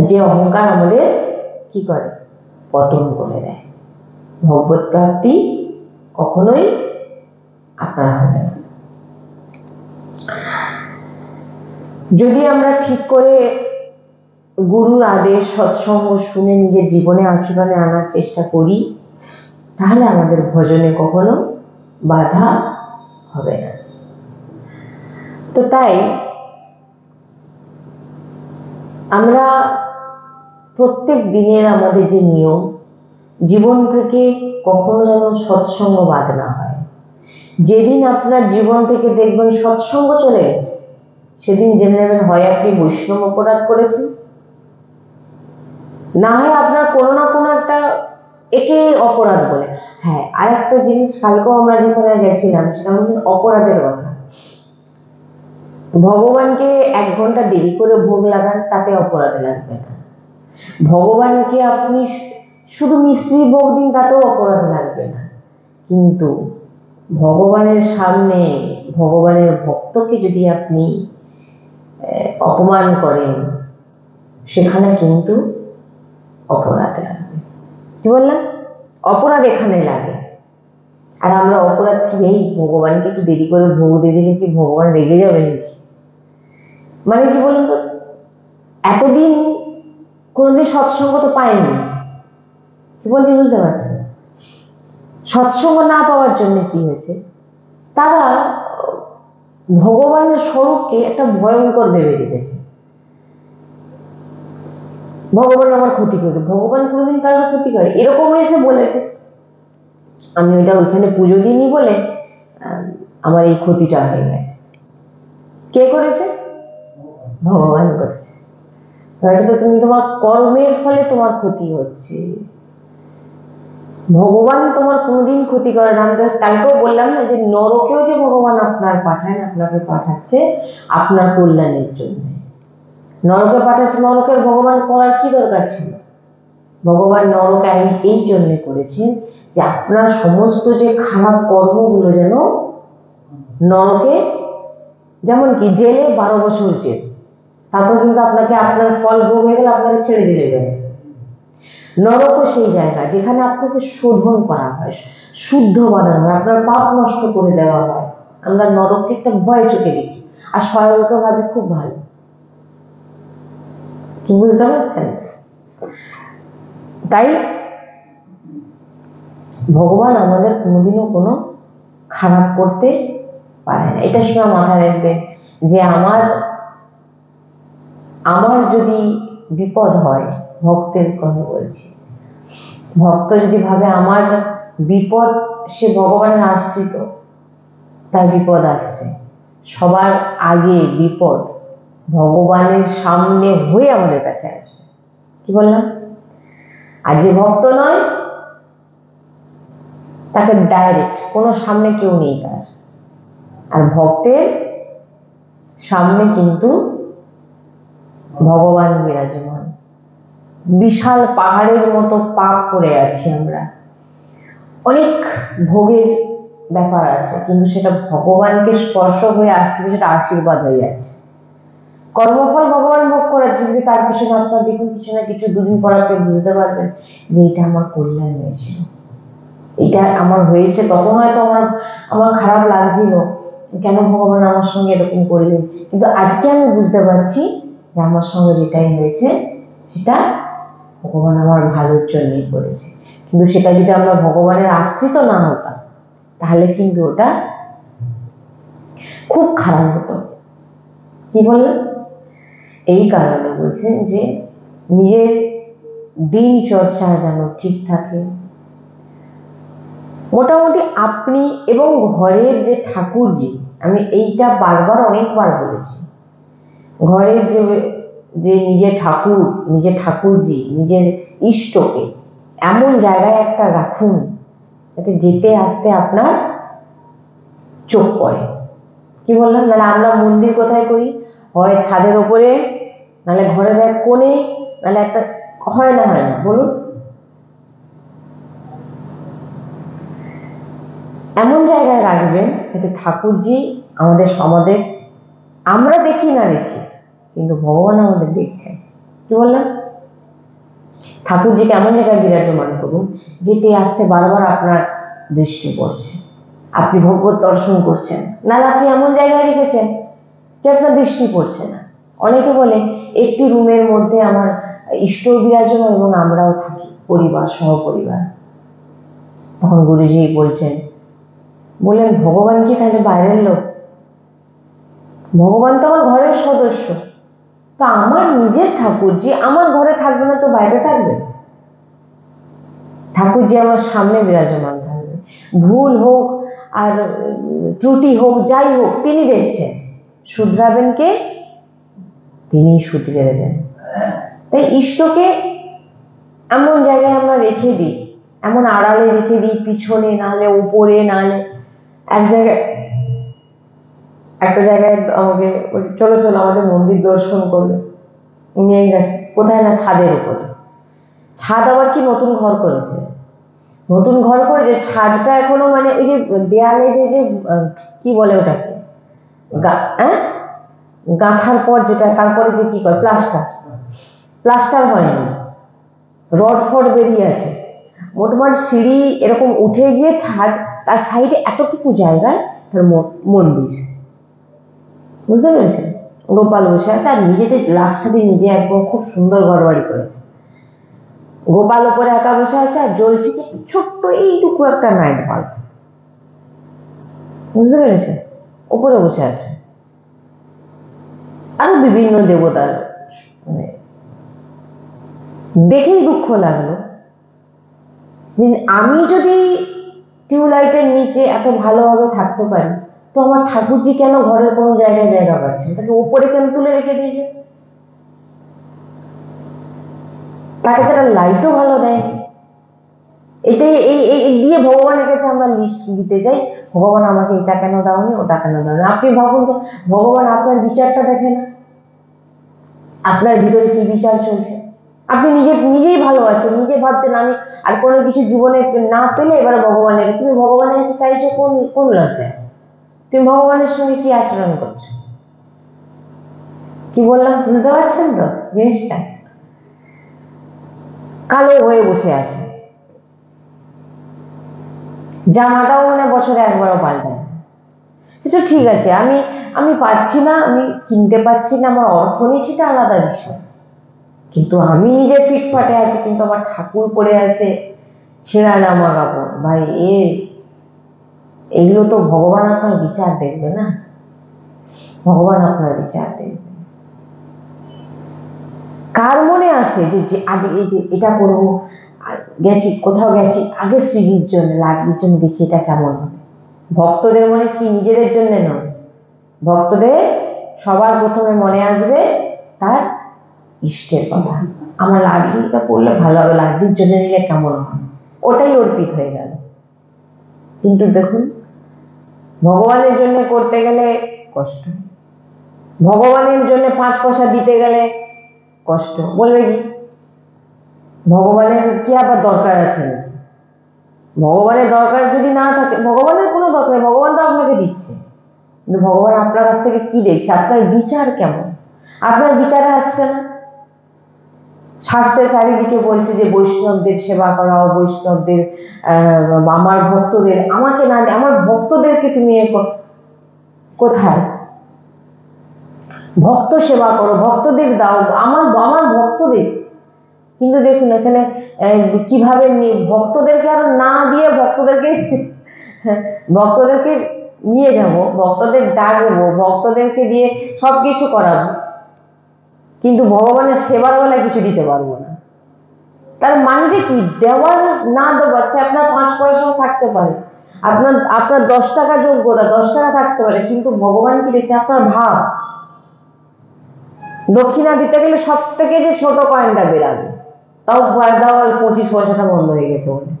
যে অহংকার আমাদের কি করে, পতন করে দেয়। ভগবত প্রাপ্তি কখনোই আপনার হবে না। যদি আমরা ঠিক করে গুরুর আদেশ সৎসঙ্গ শুনে নিজের জীবনে আচরণে আনার চেষ্টা করি, তাহলে আমাদের ভজনে কখনো বাধা হবে না। তো তাই আমরা প্রত্যেক দিনের আমাদের যে নিয়ম, জীবন থেকে কখনো যেন সৎসঙ্গ বাদ না হয়। যেদিন আপনার জীবন থেকে দেখবেন সৎসঙ্গ চলে গেছে, সেদিন জেনে নেবেন হয় আপনি বৈষ্ণব অপরাধ করেছেন, না হয় আপনার কোনো না কোনো একটা একে অপরাধ বলে। হ্যাঁ, আর একটা জিনিস, কালকেও আমরা যেখানে গেছিলাম সেটা হচ্ছে অপরাধের কথা। ভগবানকে 1 ঘন্টা দেরি করে ভোগ লাগান, তাতে অপরাধ লাগবে না। ভগবানকে আপনি শুধু মিষ্টি ভোগ দিন, তাতেও অপরাধ লাগবে না। কিন্তু ভগবানের সামনে ভগবানের ভক্তকে যদি আপনি অপমান করেন, সেখানে কিন্তু অপরাধ লাগবে। কি বললাম? অপরাধ এখানে লাগে। আর আমরা অপরাধ কি, এই ভগবানকে একটু দেরি করে ভোগ দিয়ে দিলে কি ভগবান রেগে যাবে নাকি? মানে কি বলুন তো, এতদিন কোনোদিন সৎসঙ্গ তো পায়নি, কি বলছি বুঝতে পারছেন? সৎসঙ্গ না পাওয়ার জন্য কি হয়েছে, তারা ভগবানের স্বরূপকে একটা ভয়ঙ্কর ভেবে রেখেছে। ভগবান আমার ক্ষতি করবে, ভগবান কোনোদিন কারোর ক্ষতি করে এরকম এসে বলেছে, আমি ওইটা ওইখানে পুজো দিইনি বলে আমার এই ক্ষতিটা হয়ে গেছে। কে করেছে? ভগবান করেছে। হয়তো তুমি তোমার কর্মের ফলে তোমার ক্ষতি হচ্ছে, ভগবান তোমার কোনোদিন ক্ষতি করে না। আমি কালকেও বললাম না যে নরকেও যে ভগবান আপনার পাঠায়, আপনাকে পাঠাচ্ছে আপনার কল্যাণের জন্য। নরকে পাঠাচ্ছে, নরকের ভগবান করার কি দরকার ছিল? ভগবান নরকে এই জন্য করেছেন যে আপনার সমস্ত যে খারাপ কর্মগুলো যেন নরকে, যেমন কি জেলে 12 বছর জেল, তারপর কিন্তু আপনাকে আপনার ফল ভোগ হয়ে গেলে আপনাকে ছেড়ে দিলে যাবে। নরকও সেই জায়গা যেখানে আপনাকে শোধন করা হয়, শুদ্ধ বানানো হয়, আপনার পাপ নষ্ট করে দেওয়া হয়। আমরা নরককে একটা ভয় চোখে দেখি, আর স্বর্গকে ভাবি খুব ভালো। কি বুঝতে পারছেন? তাই ভগবান আমাদের কোনোদিনও কোনো খারাপ করতে পারে না। এটা সময় মাথায় রাখবেন যে আমার যদি বিপদ হয়, ভক্তের কথা বলছি, ভক্ত যদি ভাবে আমার বিপদ, সে ভগবানের আশ্রিত, তার বিপদ আসছে, সবার আগে বিপদ ভগবানের সামনে হয়ে আমাদের কাছে আসবে। কি বললাম? আর যে ভক্ত নয় তাকে ডাইরেক্ট, কোনো সামনে কেউ নেই তার। আর ভক্তের সামনে কিন্তু ভগবান বিরাজমান। বিশাল পাহাড়ের মতো পাপ করে আছি আমরা, অনেক ভোগের ব্যাপার আছে, কিন্তু সেটা ভগবানকে স্পর্শ হয়ে আসছে, সেটা আশীর্বাদ হয়ে যাচ্ছে। কর্মফল ভগবান ভোগ করেছে, কিন্তু তার পিছনে আপনার দেখুন কিছু না কিছু, দুদিন পর আপনি বুঝতে পারবেন যে এটা আমার কল্যাণ হয়েছিল, এটা আমার হয়েছে। তখন হয়তো আমার খারাপ লাগছিল, কেন ভগবান আমার সঙ্গে এরকম করলেন, কিন্তু আজকে আমি বুঝতে পারছি যে আমার সঙ্গে যেটাই হয়েছে সেটা ভগবান আমার ভালোর জন্যই করেছে। কিন্তু সেটা যদি আমরা ভগবানের আশ্রিত না হতাম তাহলে কিন্তু ওটা খুব খারাপ হতো। কি বললেন? এই কারণে বলছেন যে নিজের দিন চর্চা যেন ঠিক থাকে। মোটামুটি আপনি এবং ঘরের যে ঠাকুরজি, আমি এইটা বারবার অনেকবার বলেছি, ঘরের যে নিজের ঠাকুর, নিজের ঠাকুরজি, নিজের ইষ্টকে এমন জায়গায় একটা রাখুন যাতে যেতে আসতে আপনার চোখ পড়ে। কি বললাম? নাহলে আমরা মন্দির কোথায় করি? হয় ছাদের ওপরে, নাহলে ঘরের এক কোণে, নাহলে একটা, হয় না বলুন? এমন জায়গায় রাখবেন যাতে ঠাকুরজি আমাদের আমরা দেখি না দেখি, কিন্তু ভগবান আমাদের দেখছেন। কি বললাম? ঠাকুরজিকে এমন জায়গায় বিরাজমান করুন যেতে আসতে বারবার আপনার দৃষ্টি পড়ছে, আপনি ভগবত দর্শন করছেন। নাহলে আপনি এমন জায়গায় রেখেছেন যে আপনার দৃষ্টি পড়ছে না। অনেকে বলে একটি রুমের মধ্যে আমার ইষ্ট বিরাজমান এবং আমরাও থাকি, পরিবার, সহপরিবার। তখন গুরুজি বললেন ভগবান কি তাহলে বাইরের লোক? ভগবান তো আমার ঘরের সদস্য, তো আমার নিজের ঠাকুরজি আমার ঘরে থাকবে না তো বাইরে থাকবে? ঠাকুরজি আমার সামনে বিরাজমান থাকবে, ভুল হোক আর ত্রুটি হোক, যাই হোক তিনি দেখছেন। শুধরাবেন কে? তিনি শুধরে দেবেন। তাই ইষ্টকে এমন জায়গায় আমরা রেখে দিই, এমন আড়ালে রেখে দিই, পিছনে নাহলে উপরে, নাহলে একটা জায়গায় আমাকে চলো আমাদের মন্দির দর্শন করবে, নিয়ে গেছে কোথায় না ছাদের উপরে। ছাদ আবার কি নতুন ঘর করেছে, নতুন ঘর করেছে, ছাদটা এখনো মানে ওই যে দেয়ালে যে কি বলে ওটাকে, গাঁথার পর যেটা তারপরে যে কি করে প্লাস্টার হয়নি, রড ফড বেরিয়ে আছে। মোটামুটি সিঁড়ি এরকম উঠে গিয়ে ছাদ, তার সাইডে এতটুকু জায়গায় তার মন্দির। বুঝতে পেরেছেন? গোপাল বসে আছে আর নিজেদের লাকসাতে নিজে একদম খুব সুন্দর ঘর বাড়ি করেছে। গোপাল উপরে একা বসে আছে আর জ্বলছে কি ছোট্ট এইটুকু একটা নাইট বাল্ব। বুঝতে পেরেছে? উপরে বসে আছে। আরো বিভিন্ন দেবতার, মানে দেখেই দুঃখ লাগলো। আমি যদি টিউবলাইটের নিচে এত ভালোভাবে থাকতে পারি, তো আমার ঠাকুরজি কেন ঘরের কোনো জায়গায় জায়গা পাচ্ছেন? তাকে উপরে কেন তুলে রেখে দিয়েছে? তাকে যারা লাইটও ভালো দেয়, এটাই এই দিয়ে ভগবানের কাছে আমরা লিস্ট দিতে চাই, ভগবান আমাকে এটা কেন দাওনি, ওটা কেন দাওনি। আপনি ভাবুন তো, ভগবান আপনার বিচারটা দেখে না? আপনার ভিতরে কি বিচার চলছে? আপনি নিজেই ভালো আছেন, নিজে ভাবছেন আমি আর কোনো কিছু জীবনে না পেলে এবার ভগবানের, তুমি ভগবানের কাছে চাইছো কোন লজ্জায়? তুমি ভগবানের সঙ্গে কি আচরণ করছো? কি বললাম বুঝতে পারছেন তো জিনিসটা? কালো হয়ে বসে আছে, জামাটাও মানে বছরে একবারও পাল্টায়। সেটা ঠিক আছে, আমি পাচ্ছি না, আমি কিনতে পারছি না, আমার অর্থ নেই, সেটা আলাদা বিষয়। কিন্তু আমি নিজে ফিটফাটে আছি, কিন্তু আমার ঠাকুর পড়ে আছে ছেঁড়া জামা কাপড়। ভাই এগুলো তো ভগবান আপনার বিচার দেখবে না? ভগবান আপনার বিচার দেখবে। কার মনে আসে যে আজ এই যে এটা করবো, গেছি কোথাও গেছি আগে শ্রীজির জন্য, লাডলির জন্য, দেখি এটা কেমন হবে। ভক্তদের মনে কি নিজেদের জন্য নয়, ভক্তদের সবার প্রথমে মনে আসবে তার ইষ্টের কথা। আমার লাডলিটা পড়লে ভালো হবে, লাডলির জন্য নিলে কেমন হয়, ওটাই অর্পিত হয়ে গেল। কিন্তু দেখুন, ভগবানের জন্য করতে গেলে কষ্ট, ভগবানের জন্য 5 পয়সা দিতে গেলে কষ্ট। বলবে কি ভগবানের কি আবার দরকার আছে নাকি? ভগবানের দরকার যদি না থাকে, ভগবানের কোনো দরকার, ভগবান তো আপনাকে দিচ্ছে, কিন্তু ভগবান আপনার কাছ থেকে কি দেখছে? আপনার বিচার কেমন? আপনার বিচারে আসছে না। শাস্ত্রে চারিদিকে বলছে যে বৈষ্ণবদের সেবা করাও, বৈষ্ণবদের আমার ভক্তদের, আমাকে না, আমার ভক্তদেরকে তুমি কোথায়? ভক্ত সেবা করো, ভক্তদের দাও, আমার ভক্তদের। কিন্তু দেখুন এখানে কিভাবে ভক্তদেরকে আর না দিয়ে ভক্তদেরকে নিয়ে যাব, ভক্তদের ডাকবো, ভক্তদেরকে দিয়ে সবকিছু করাবো, কিন্তু ভগবানের সেবার বেলা কিছু দিতে পারবো না। তার মানে কি? দেওয়ার না দেওয়ার, সে আপনার 5 পয়সাও থাকতে পারে, আপনার 10 টাকা যোগ্যতা, 10 টাকা থাকতে পারে, কিন্তু ভগবান কি দেখছে? আপনার ভাব। দক্ষিণা দিতে গেলে সব থেকে যে ছোট কয়েনটা বেরাবে, তাও 25 পয়সাটা বন্ধ হয়ে গেছে বলে।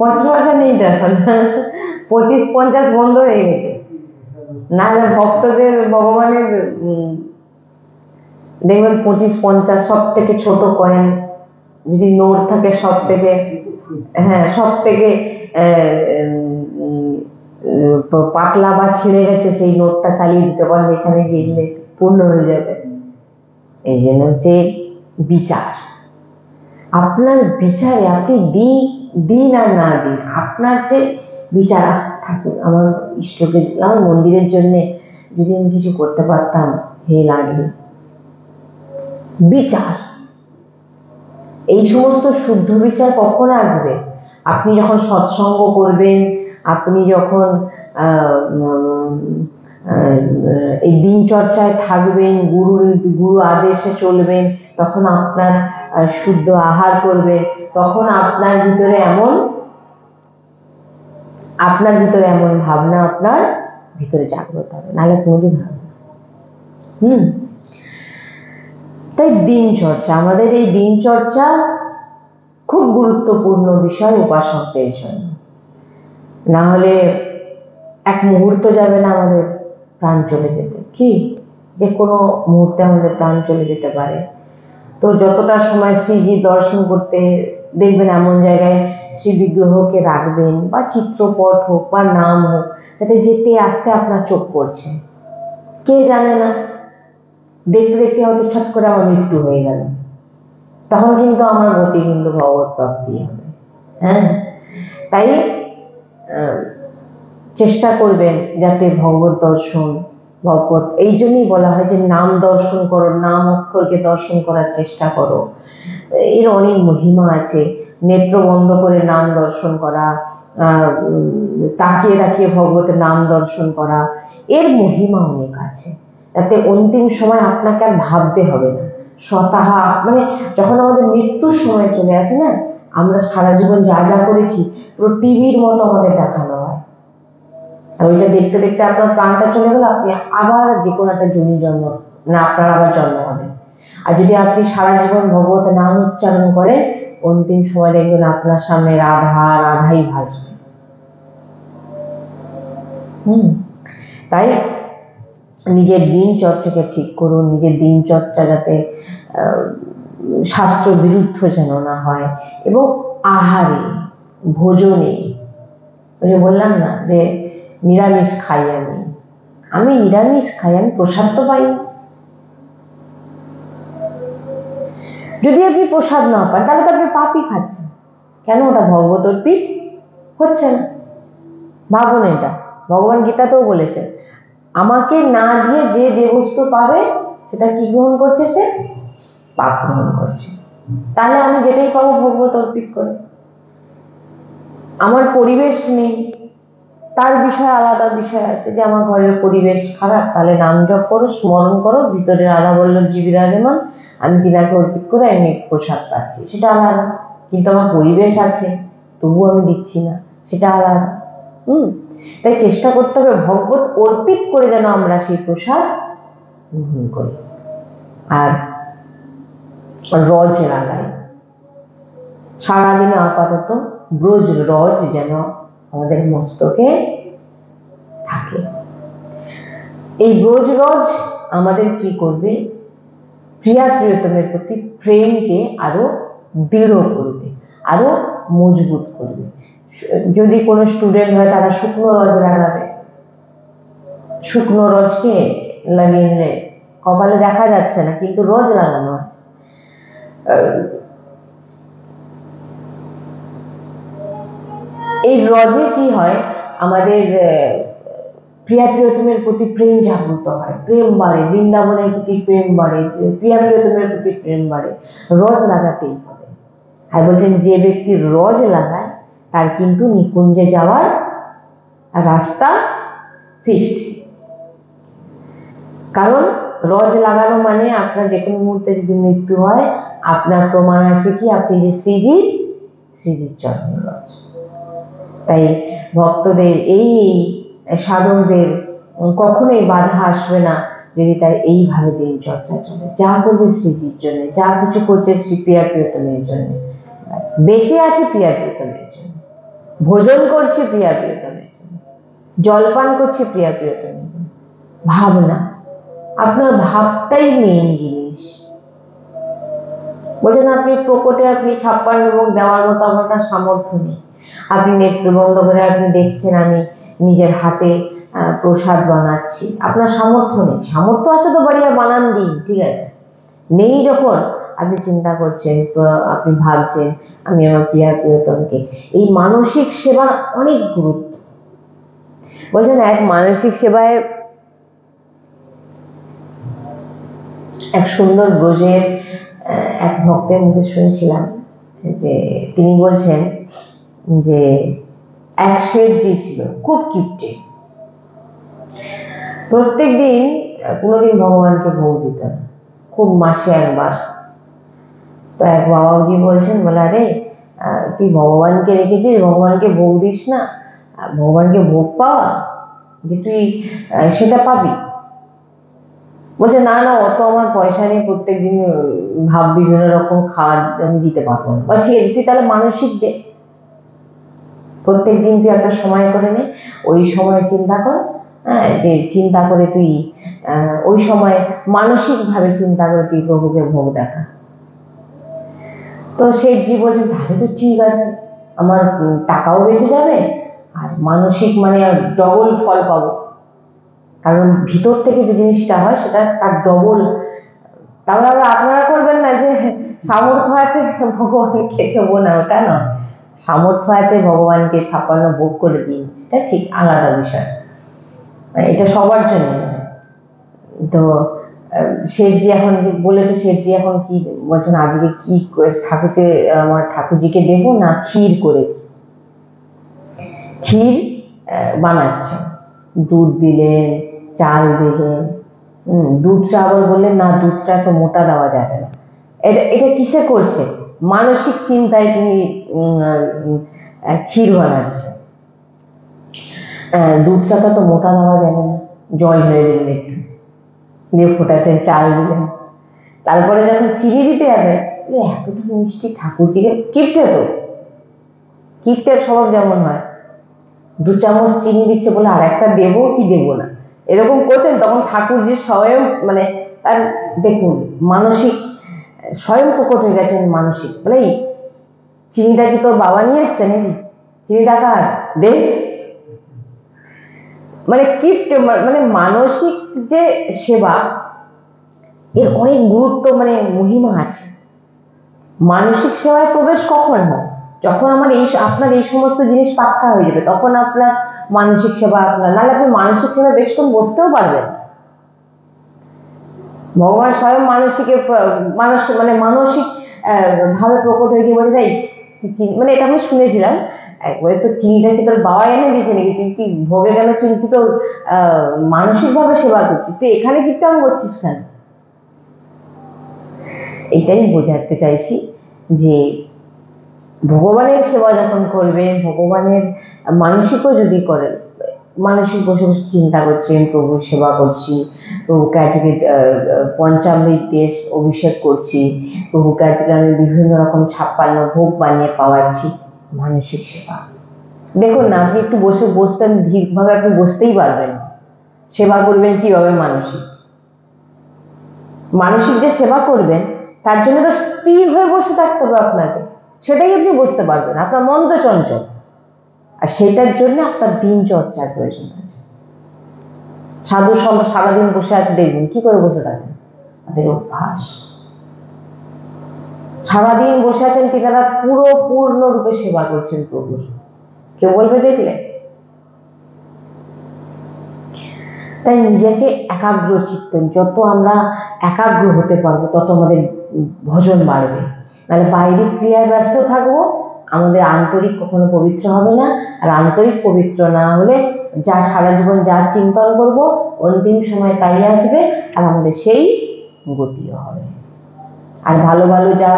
50 পয়সা নেই তো এখন, 25-50 বন্ধ হয়ে গেছে। না না, ভক্তদের ভগবানের দেখবেন 25-50 সব থেকে ছোট কয়েন, যদি নোট থাকে সব থেকে, হ্যাঁ সব থেকে পাতলা বা ছিঁড়ে গেছে, সেই নোটটা চালিয়ে দিতে পারলে এখানে গিয়ে পূর্ণ হয়ে যাবে। এই জন্য হচ্ছে বিচার। আপনার বিচারে আপনি দিন আর না দিন, আপনার যে বিচার, ঠাকুর আমার ইষ্টকে, আমার মন্দিরের জন্য যদি আমি কিছু করতে পারতাম, হে লাগবে বিচার। এই সমস্ত শুদ্ধ বিচার কখন আসবে? আপনি যখন সৎসঙ্গ করবেন, আপনি যখন এই দিনচর্চায় থাকবেন, গুরু আদেশে চলবেন, তখন আপনার শুদ্ধ আহার করবেন, তখন আপনার ভিতরে এমন ভাবনা আপনার ভিতরে জাগ্রত হবে, নাহলে কোনোদিন হবে না। তাই দিনচর্চা, আমাদের এই দিনচর্চা খুব গুরুত্বপূর্ণ বিষয় উপাসকদের জন্য। না হলে এক মুহূর্ত যাবে না আমাদের প্রাণ চলে যেতে, কি যে কোনো মুহূর্তে আমাদের প্রাণ চলে যেতে পারে। তো যতটা সময় শ্রীজি দর্শন করতে দেখবেন, এমন জায়গায় শ্রী বিগ্রহকে রাখবেন, বা চিত্রপট হোক বা নাম হোক, যাতে যেতে আসতে আপনার চোখ পড়ছে। কে জানে না, দেখতে দেখতে হয়তো ছট করে আমার মৃত্যু হয়ে গেল, তখন কিন্তু আমার গতি কিন্তু ভগবত প্রাপ্তি হবে। হ্যাঁ, তাই চেষ্টা করবেন যাতে ভগবত দর্শন, ভগবত, এই জন্যই বলা হয় যে নাম দর্শন করো, নাম অক্ষরকে দর্শন করার চেষ্টা করো। এর অনেক মহিমা আছে। নেত্র বন্ধ করে নাম দর্শন করা, তাকিয়ে তাকিয়ে ভগবতের নাম দর্শন করা, এর মহিমা অনেক আছে। যাতে অন্তিম সময় আপনাকে আর ভাবতে হবে না, স্বতঃ মানে যখন আমাদের মৃত্যুর সময় চলে আসে না, আমরা সারা জীবন যা যা করেছি পুরো টিভির মতো আমাদের দেখানো হয়, আর ওইটা দেখতে দেখতে আপনার প্রাণটা চলে গেল, আপনি আবার যে কোনো একটা জন্ম, না আপনার আবার জন্ম হবে। আর যদি আপনি সারা জীবন ভগবতের নাম উচ্চারণ করেন, অন্তিম সময় দেখবেন আপনার সামনে রাধাই ভাসবে। তাই নিজের দিনচর্চাকে ঠিক করুন, নিজের দিনচর্চা যাতে শাস্ত্র বিরুদ্ধ যেন না হয়, এবং আহারে, ভোজনে, ওই যে বললাম না যে নিরামিষ খাই, আমি নিরামিষ খাই, আমি প্রসাদ তো পাই না। যদি আপনি প্রসাদ না পান, তাহলে তো আপনি পাপই খাচ্ছেন। কেন? ওটা ভগবত অর্পিত হচ্ছে না। ভাবুন, এটা ভগবান গীতাতেও বলেছে, আমাকে না দিয়ে যে বস্তু পাবে সেটা কি গ্রহণ করছে? সে পাপ গ্রহণ করছে। তাহলে আমি যেটাই পাবো ভগবত অর্পিত করে। আমার পরিবেশ নেই, তার বিষয় আলাদা বিষয় আছে, যে আমার ঘরের পরিবেশ খারাপ, তাহলে নাম জপ করো, স্মরণ করো, ভিতরে রাধা বল্লভ জি বিরাজমান, আমি তিনাকে অর্পিত করে আমি প্রসাদ পাচ্ছি, সেটা আলাদা। কিন্তু আমার পরিবেশ আছে, তবু আমি দিচ্ছি না, সেটা আলাদা। তাই চেষ্টা করতে হবে ভগবত অর্পিত করে যেন আমরা সেই প্রসাদ গ্রহণ করি। আর রজ লাগাই সারাদিনে, আপাতত ব্রজ রজ যেন আমাদের মস্তকে থাকে। এই ব্রজ রজ আমাদের কি করবে? প্রিয়া প্রিয়তমের প্রতি প্রেমকে আরো দৃঢ় করবে, আরো মজবুত করবে। যদি কোনো স্টুডেন্ট হয় তারা শুকনো রজ লাগাবে, শুকনো রজকে লাগিয়ে নিলে কপালে দেখা যাচ্ছে না কিন্তু রজ লাগানো আছে। এই রজে কি হয়? আমাদের প্রিয়া প্রিয়তমের প্রতি প্রেম জাগ্রত হয়, প্রেম বাড়ে, বৃন্দাবনের প্রতি প্রেম বাড়ে, প্রিয়া প্রিয়তমের প্রতি প্রেম বাড়ে। রজ লাগাতেই হবে। আর বলছেন যে ব্যক্তি রজ লাগায় তার কিন্তু নিকুঞ্জে যাওয়ার রাস্তা ফিক্সড। কারণ রজ লাগানো মানে আপনার যে কোনো মুহূর্তে যদি মৃত্যু হয়, আপনার প্রমাণ আছে কি আপনি যে শ্রীজির চরণ রজ। তাই ভক্তদের এই সাধকদের কখনোই বাধা আসবে না যদি তার এইভাবে দিন চর্চা চলে। যা করবে শ্রীজির জন্য, যা কিছু করছে শ্রী প্রিয়া প্রিয়তমের জন্য, বেঁচে আছে প্রিয়া প্রিয়তমের জন্য, ভোজন করছে প্রিয়া প্রিয়তমের জন্য, জলপান করছে প্রিয়া প্রিয়তমের জন্য। ভাবনা, আপনার ভাবটাই মেইন জিনিস। বলছেন আপনি প্রকটে আপনি 56 ভোগ দেওয়ার মতো আমার সামর্থ্য নেই। আপনি নেত্র বন্ধ করে আপনি দেখছেন আমি নিজের হাতে প্রসাদ বানাচ্ছি, আপনার সামর্থ্য নেই। সামর্থ্য আছে তো বাড়িয়া বানান দিন, ঠিক আছে। নেই যখন আপনি চিন্তা করছেন, আপনি ভাবছেন আমি আমার প্রিয়া প্রিয়তমকে, এই মানসিক সেবার অনেক গুরুত্ব। বলছেন এক মানসিক সেবায় এক সুন্দর ব্রজের এক ভক্তের মুখে শুনেছিলাম যে তিনি বলছেন যে এক শেঠজি ছিল, খুব কিপটে, প্রত্যেক দিন কোনোদিন ভগবানকে ভোগ দিতেন, খুব মাসে একবার। তো এক বাবাজি বলছেন, বলে আরে তুই ভগবানকে রেখেছিস, ভগবানকে ভোগ দিস না, ভগবানকে ভোগ পাওয়া যে তুই সেটা পাবি। বলছে না না, অত আমার পয়সা নেই, প্রত্যেকদিন ভাব বিভিন্ন রকম খাওয়া আমি দিতে পারবো না। ঠিক আছে, তুই তাহলে মানসিক দে, প্রত্যেকদিন তুই একটা সময় করে নে, ওই সময় চিন্তা কর, যে চিন্তা করে তুই ওই সময় মানসিক ভাবে চিন্তা করে তুই প্রভুকে ভোগ দেখা। তো শেঠজি বলছেন তাহলে তো ঠিক আছে, আমার টাকাও বেঁচে যাবে আর মানসিক মানে ডবল ফল পাবো, কারণ ভিতর থেকে যে জিনিসটা হয় সেটা তার ডবল। তাহলে আপনারা করবেন না যে সামর্থ্য আছে ভগবানকে দেবো না, ওটা নয়। সামর্থ্য আছে ভগবানকে 56 ভোগ করে দিন, সেটা ঠিক আলাদা বিষয়, এটা সবার জন্য। তো শেঠজি এখন বলেছে, শেঠজি এখন কি বলছেন, আজকে কি ঠাকুরকে আমার ঠাকুরজিকে দেবো না ক্ষীর করে দিই। ক্ষীর বানাচ্ছে, দুধ দিলেন, চাল দিলেন, দুধটা আবার বললেন না দুধটা তো মোটা দেওয়া যাবে না। এটা কিসে করছে? মানসিক চিন্তায় তিনি ক্ষীর বানাচ্ছে। দুধটা তো মোটা দেওয়া যাবে না, জল ঢেলে দিলেন একটু, দিয়ে ফোটাচ্ছেন, চাল দিলেন, তারপরে যখন চিনি দিতে যাবে এতটা মিষ্টি ঠাকুরজিকে, কিপটে তো, কিপটের স্বভাব যেমন হয়, 2 চামচ চিনি দিচ্ছে বলে আর একটা দেবো কি দেবো না এরকম করছেন, তখন ঠাকুরজি স্বয়ং মানে তার দেখুন মানসিক স্বয়ং প্রকট হয়ে গেছেন মানসিক, বলে চিনিটা কি তোর বাবা নিয়ে এসছে নাকি, চিনিটা কার দে। মানে কিপটে, মানে মানসিক যে সেবা এর অনেক গুরুত্ব, মানে মহিমা আছে। মানসিক সেবায় প্রবেশ কখন হয়? যখন আমার আপনার এই সমস্ত জিনিস পাক্কা হয়ে যাবে, তখন আপনার মানসিক সেবা আপনার, নাহলে আপনি মানসিক সেবা বেশক্ষণ বসতেও পারবেন। ভগবান স্বয়ং মানে মানসিক ভাবে প্রকট হয়ে গিয়ে বলে দেয় মানে এটা আমি শুনেছিলাম একবার, তো চিনিটা কি তোর বাবা এনে দিয়েছে নাকি, তুই ভোগে কেন চিনি, তুই তো মানসিক ভাবে সেবা করছিস, তুই এখানে কীর্তন করছিস কেন? এটাই বোঝাতে চাইছি যে ভগবানের সেবা যখন করবেন, ভগবানের মানসিকও যদি করেন, মানসিক বসে বসে চিন্তা করছেন প্রভুর সেবা করছি, প্রভুকে আজকে পঞ্চামৃত দেশ অভিষেক করছি, প্রভুকে আজকে আমি বিভিন্ন রকম 56 ভোগ বানিয়ে পাওয়াচ্ছি, মানসিক সেবা। দেখুন না, আপনি একটু বসতেন ধীরভাবে, আপনি বসতেই পারবেন। সেবা করবেন কিভাবে? মানসিক যে সেবা করবেন তার জন্য তো স্থির হয়ে বসে থাকতে হবে আপনাকে, সেটাই আপনি বুঝতে পারবেন। আপনার মন তো চঞ্চল, আর সেটার জন্য আপনার দিনচর্চার প্রয়োজন আছে। সাধু সন্ত সারাদিন বসে আছে, দেখবেন কি করে বসে থাকেন, তাদের অভ্যাস। সারাদিন বসে আছেন, তিনারা পুরো পূর্ণরূপে সেবা করছেন প্রভুর, কেউ বলবে দেখলে? তাই নিজেকে একাগ্র চিত্ত, যত আমরা একাগ্র হতে পারবো তত আমাদের ভজন বাড়বে। নাহলে বাইরের ক্রিয়ায় ব্যস্ত থাকবো, আমাদের আন্তরিক কখনো পবিত্র হবে না। আর আন্তরিক পবিত্র না হলে যা সারা জীবন যা চিন্তন করব, অন্তিম সময় তাই আসবে, আর আমাদের সেই গতিও হবে। আর ভালো ভালো যা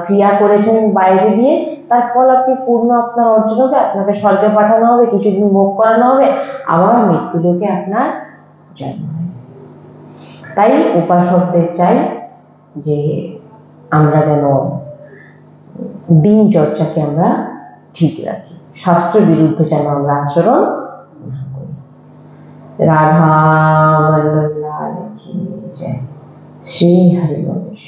ক্রিয়া করেছেন বাইরে দিয়ে, তার ফল আপনি পূর্ণ আপনার অর্জন হবে, আপনাকে স্বর্গে পাঠানো হবে, কিছুদিন ভোগ করানো হবে, আবার মৃত্যুলোকে আপনার জন্ম হবে। তাই উপাসকদের চাই যে আমরা যেন দিনচর্চাকে আমরা ঠিক রাখি, শাস্ত্র বিরুদ্ধ যেন আমরা আচরণ না করি। রাধা বল্লভ লাল কি জয়, শ্রী হরি বংশ।